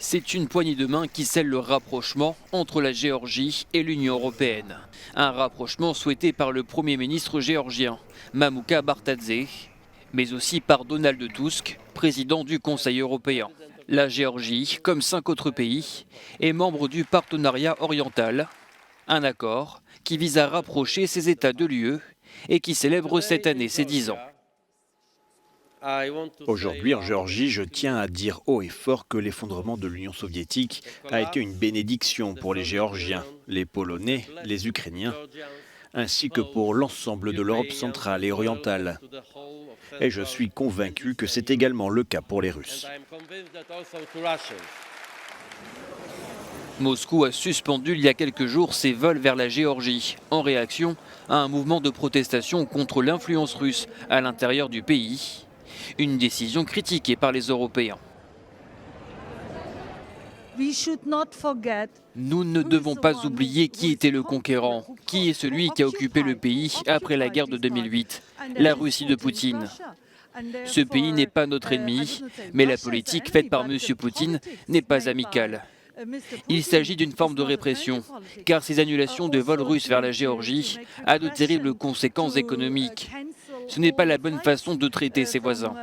C'est une poignée de main qui scelle le rapprochement entre la Géorgie et l'Union européenne. Un rapprochement souhaité par le Premier ministre géorgien, Mamouka Bartadze, mais aussi par Donald Tusk, président du Conseil européen. La Géorgie, comme 5 autres pays, est membre du partenariat oriental, un accord qui vise à rapprocher ces États de l'UE et qui célèbre cette année ses 10 ans. Aujourd'hui, en Géorgie, je tiens à dire haut et fort que l'effondrement de l'Union soviétique a été une bénédiction pour les Géorgiens, les Polonais, les Ukrainiens, ainsi que pour l'ensemble de l'Europe centrale et orientale. Et je suis convaincu que c'est également le cas pour les Russes. Moscou a suspendu il y a quelques jours ses vols vers la Géorgie, en réaction à un mouvement de protestation contre l'influence russe à l'intérieur du pays. Une décision critiquée par les Européens. Nous ne devons pas oublier qui était le conquérant, qui est celui qui a occupé le pays après la guerre de 2008, la Russie de Poutine. Ce pays n'est pas notre ennemi, mais la politique faite par M. Poutine n'est pas amicale. Il s'agit d'une forme de répression, car ces annulations de vols russes vers la Géorgie a de terribles conséquences économiques. Ce n'est pas la bonne façon de traiter ses voisins.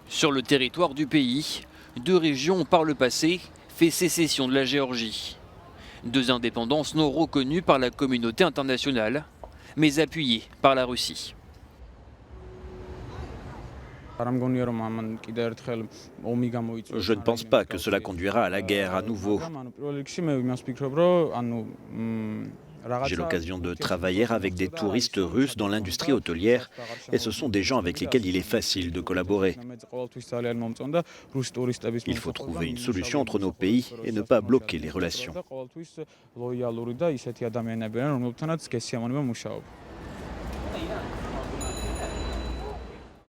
Sur le territoire du pays, 2 régions ont par le passé fait sécession de la Géorgie. 2 indépendances non reconnues par la communauté internationale, mais appuyées par la Russie. Je ne pense pas que cela conduira à la guerre à nouveau. J'ai l'occasion de travailler avec des touristes russes dans l'industrie hôtelière et ce sont des gens avec lesquels il est facile de collaborer. Il faut trouver une solution entre nos pays et ne pas bloquer les relations.